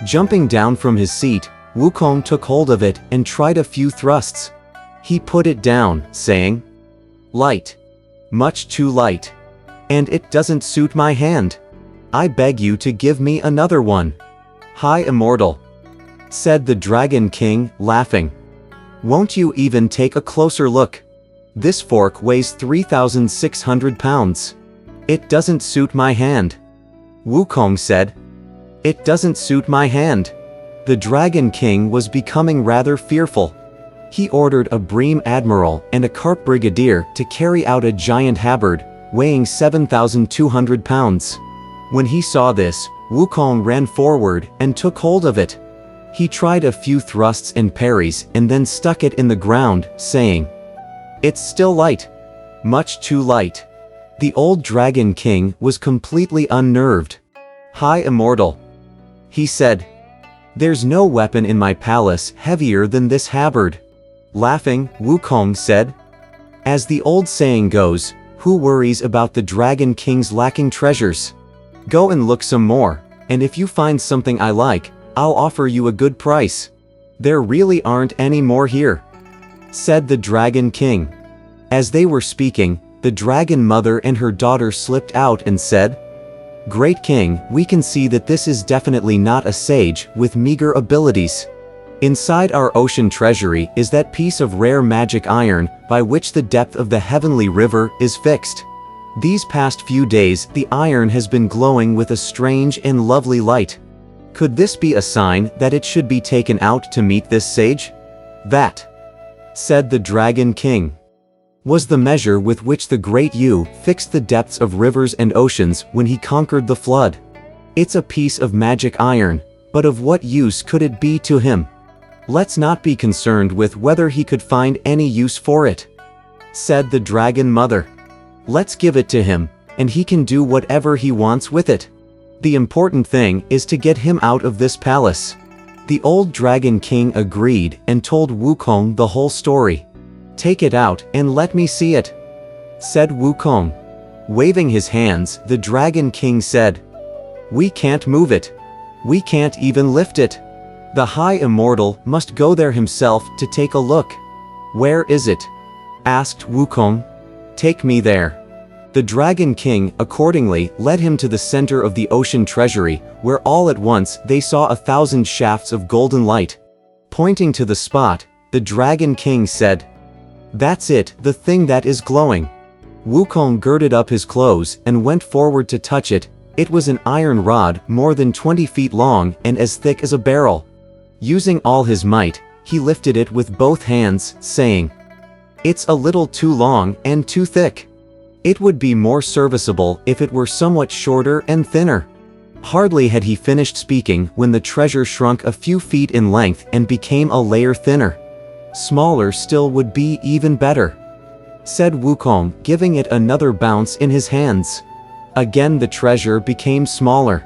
Jumping down from his seat, Wukong took hold of it and tried a few thrusts. He put it down, saying, "Light. Much too light. And it doesn't suit my hand. I beg you to give me another one." "High Immortal," said the Dragon King, laughing. "Won't you even take a closer look? This fork weighs 3,600 pounds. It doesn't suit my hand." Wukong said, "It doesn't suit my hand." The Dragon King was becoming rather fearful. He ordered a Bream Admiral and a Carp Brigadier to carry out a giant halberd, weighing 7,200 pounds. When he saw this, Wukong ran forward and took hold of it. He tried a few thrusts and parries and then stuck it in the ground, saying, "It's still light. Much too light." The old Dragon King was completely unnerved. "High Immortal," he said, "there's no weapon in my palace heavier than this halberd." Laughing, Wukong said, "As the old saying goes, who worries about the Dragon King's lacking treasures? Go and look some more, and if you find something I like, I'll offer you a good price. There really aren't any more here," said the Dragon King. As they were speaking, the Dragon Mother and her daughter slipped out and said, "Great King, we can see that this is definitely not a sage with meager abilities. Inside our ocean treasury is that piece of rare magic iron by which the depth of the heavenly river is fixed. These past few days the iron has been glowing with a strange and lovely light. Could this be a sign that it should be taken out to meet this sage?" "That," said the Dragon King, "was the measure with which the great Yu fixed the depths of rivers and oceans when he conquered the flood. It's a piece of magic iron, but of what use could it be to him? Let's not be concerned with whether he could find any use for it," said the Dragon Mother. "Let's give it to him, and he can do whatever he wants with it. The important thing is to get him out of this palace." The old Dragon King agreed and told Wukong the whole story. "Take it out and let me see it," said Wukong. Waving his hands, the Dragon King said, "We can't move it. We can't even lift it. The High Immortal must go there himself to take a look." "Where is it?" asked Wukong. "Take me there." The Dragon King accordingly led him to the center of the ocean treasury, where all at once they saw 1,000 shafts of golden light. Pointing to the spot, the Dragon King said, "That's it, the thing that is glowing." Wukong girded up his clothes and went forward to touch it. It was an iron rod more than 20 feet long and as thick as a barrel. Using all his might, he lifted it with both hands, saying, "It's a little too long and too thick. It would be more serviceable if it were somewhat shorter and thinner." Hardly had he finished speaking when the treasure shrunk a few feet in length and became a layer thinner. "Smaller still would be even better," said Wukong, giving it another bounce in his hands. Again the treasure became smaller.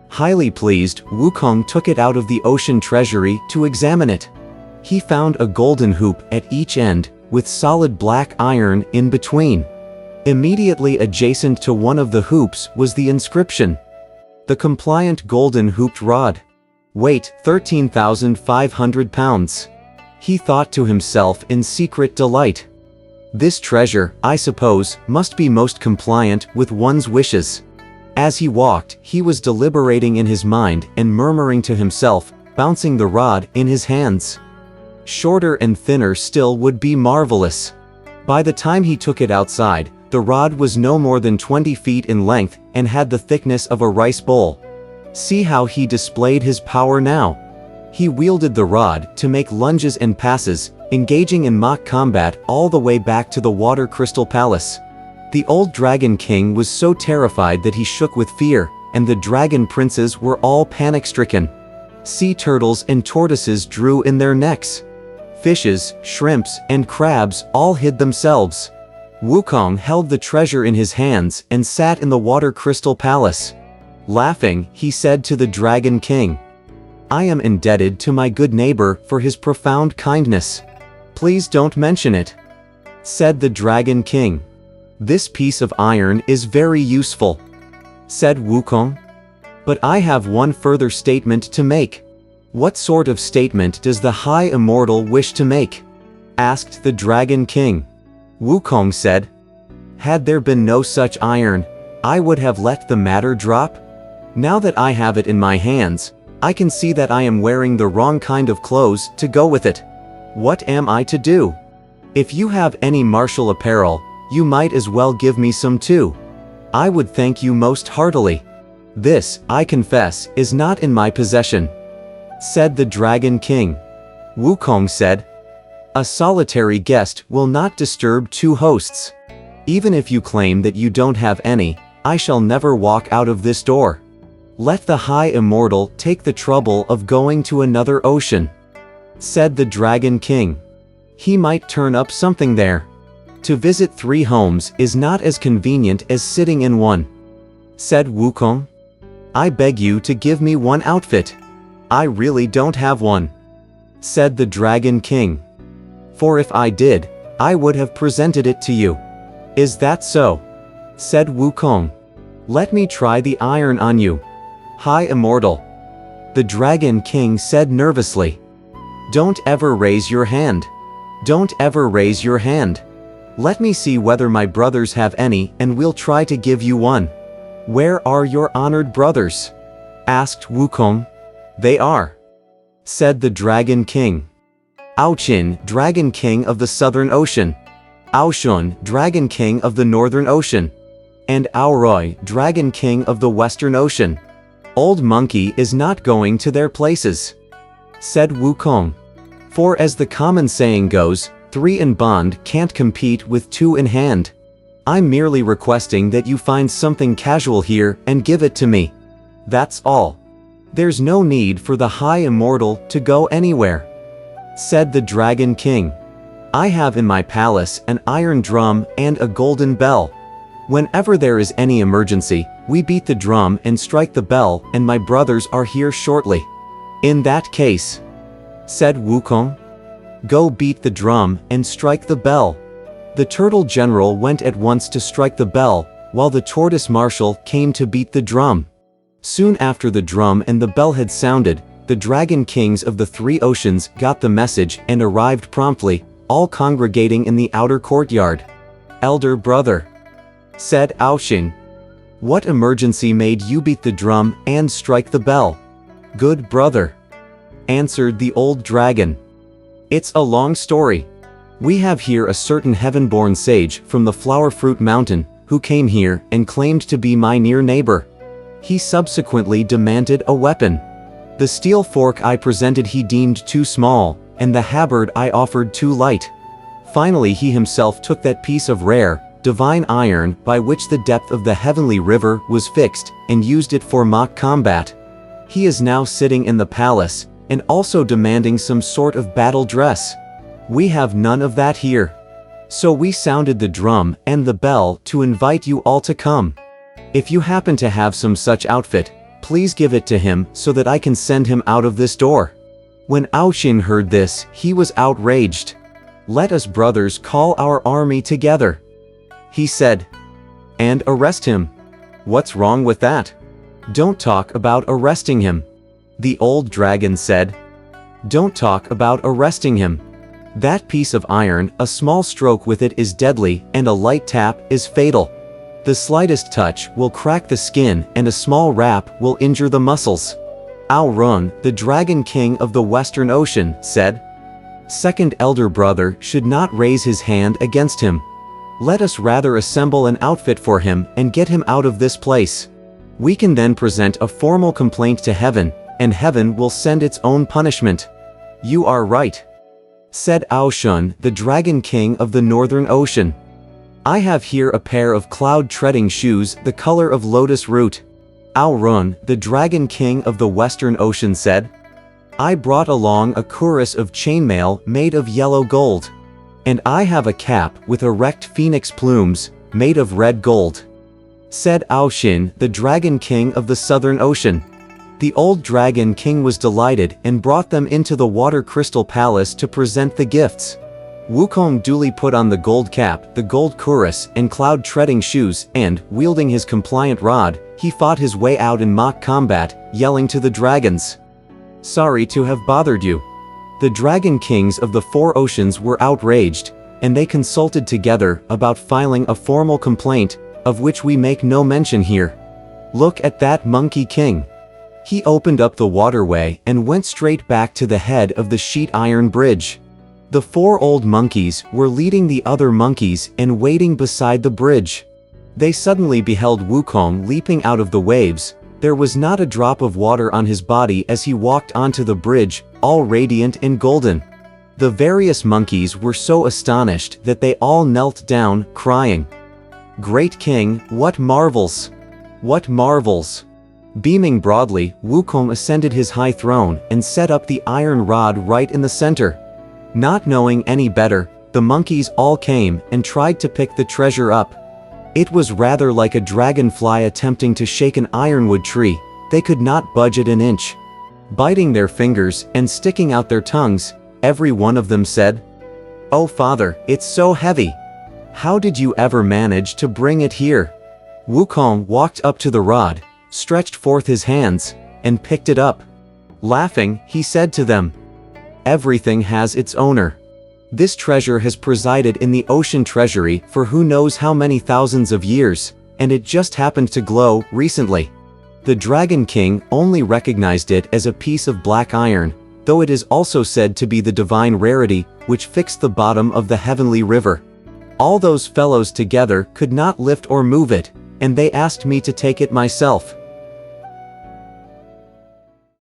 Highly pleased, Wukong took it out of the ocean treasury to examine it. He found a golden hoop at each end, with solid black iron in between. Immediately adjacent to one of the hoops was the inscription, "The compliant golden hooped rod. Weight 13,500 pounds." He thought to himself in secret delight. This treasure, I suppose, must be most compliant with one's wishes. As he walked, he was deliberating in his mind and murmuring to himself, bouncing the rod in his hands. Shorter and thinner still would be marvelous. By the time he took it outside, the rod was no more than 20 feet in length and had the thickness of a rice bowl. See how he displayed his power now. He wielded the rod to make lunges and passes, engaging in mock combat all the way back to the Water Crystal Palace. The old Dragon King was so terrified that he shook with fear, and the dragon princes were all panic-stricken. Sea turtles and tortoises drew in their necks. Fishes, shrimps, and crabs all hid themselves. Wukong held the treasure in his hands and sat in the Water Crystal Palace. Laughing, he said to the Dragon King, "I am indebted to my good neighbor for his profound kindness. Please don't mention it," said the Dragon King. "This piece of iron is very useful," said Wukong. "But I have one further statement to make. "What sort of statement does the High Immortal wish to make?" asked the Dragon King. Wukong said, "Had there been no such iron, I would have let the matter drop. Now that I have it in my hands, I can see that I am wearing the wrong kind of clothes to go with it. What am I to do? If you have any martial apparel, you might as well give me some too. I would thank you most heartily. This, I confess, is not in my possession," said the Dragon King. Wukong said, "A solitary guest will not disturb two hosts. Even if you claim that you don't have any, I shall never walk out of this door. Let the High Immortal take the trouble of going to another ocean," said the Dragon King. "He might turn up something there. To visit 3 homes is not as convenient as sitting in one," said Wukong. "I beg you to give me one outfit. I really don't have one," said the Dragon King. "For if I did, I would have presented it to you." "Is that so?" said Wukong. "Let me try the iron on you, High Immortal," the Dragon King said nervously. "Don't ever raise your hand. Don't ever raise your hand. Let me see whether my brothers have any and we'll try to give you one." "Where are your honored brothers?" asked Wukong. "They are," said the Dragon King. "Aochin, Dragon King of the Southern Ocean, Aoshun, Dragon King of the Northern Ocean, and Aoroi, Dragon King of the Western Ocean. Old Monkey is not going to their places," said Wukong. "For as the common saying goes, 3 in bond can't compete with 2 in hand. I'm merely requesting that you find something casual here and give it to me. That's all. There's no need for the High Immortal to go anywhere," said the Dragon King. "I have in my palace an iron drum and a golden bell. Whenever there is any emergency, we beat the drum and strike the bell, and my brothers are here shortly." "In that case," said Wukong, "go beat the drum and strike the bell." The Turtle General went at once to strike the bell, while the Tortoise Marshal came to beat the drum. Soon after the drum and the bell had sounded, the Dragon Kings of the 3 oceans got the message and arrived promptly, all congregating in the outer courtyard. "Elder brother," said Aochin, "what emergency made you beat the drum and strike the bell?" "Good brother," answered the old dragon, "it's a long story. We have here a certain heaven-born sage from the Flower Fruit Mountain, who came here and claimed to be my near neighbor. He subsequently demanded a weapon. The steel fork I presented he deemed too small, and the halberd I offered too light. Finally he himself took that piece of rare, divine iron by which the depth of the heavenly river was fixed, and used it for mock combat. He is now sitting in the palace, and also demanding some sort of battle dress. We have none of that here. So we sounded the drum and the bell to invite you all to come. If you happen to have some such outfit, please give it to him so that I can send him out of this door." When Aochin heard this, he was outraged. "Let us brothers call our army together," he said, "and arrest him." "What's wrong with that? Don't talk about arresting him," the old dragon said. "Don't talk about arresting him. That piece of iron, a small stroke with it is deadly, and a light tap is fatal. The slightest touch will crack the skin, and a small rap will injure the muscles." Aorun, the Dragon King of the Western Ocean, said, "Second elder brother should not raise his hand against him. Let us rather assemble an outfit for him and get him out of this place. We can then present a formal complaint to heaven, and heaven will send its own punishment." "You are right," said Aoshun, the Dragon King of the Northern Ocean. "I have here a pair of cloud-treading shoes the color of lotus root." Aorun, the Dragon King of the Western Ocean said, "I brought along a cuirass of chainmail made of yellow gold. And I have a cap with erect phoenix plumes, made of red gold," said Aochin, the Dragon King of the Southern Ocean. The old Dragon King was delighted and brought them into the Water Crystal Palace to present the gifts. Wukong duly put on the gold cap, the gold cuirass, and cloud-treading shoes, and, wielding his compliant rod, he fought his way out in mock combat, yelling to the dragons, Sorry to have bothered you." The dragon kings of the four oceans were outraged, and they consulted together about filing a formal complaint, of which we make no mention here. Look at that Monkey King. He opened up the waterway and went straight back to the head of the sheet iron bridge. The four old monkeys were leading the other monkeys and waiting beside the bridge. They suddenly beheld Wukong leaping out of the waves. There was not a drop of water on his body as he walked onto the bridge, all radiant and golden. The various monkeys were so astonished that they all knelt down, crying, "Great King, what marvels! What marvels!" Beaming broadly, Wukong ascended his high throne and set up the iron rod right in the center. Not knowing any better, the monkeys all came and tried to pick the treasure up. It was rather like a dragonfly attempting to shake an ironwood tree. They could not budge it an inch. Biting their fingers and sticking out their tongues, every one of them said, "Oh Father, it's so heavy. How did you ever manage to bring it here?" Wukong walked up to the rod, stretched forth his hands, and picked it up. Laughing, he said to them, "Everything has its owner. This treasure has presided in the ocean treasury for who knows how many thousands of years, and it just happened to glow recently." The Dragon King only recognized it as a piece of black iron, though it is also said to be the divine rarity which fixed the bottom of the heavenly river. All those fellows together could not lift or move it, and they asked me to take it myself.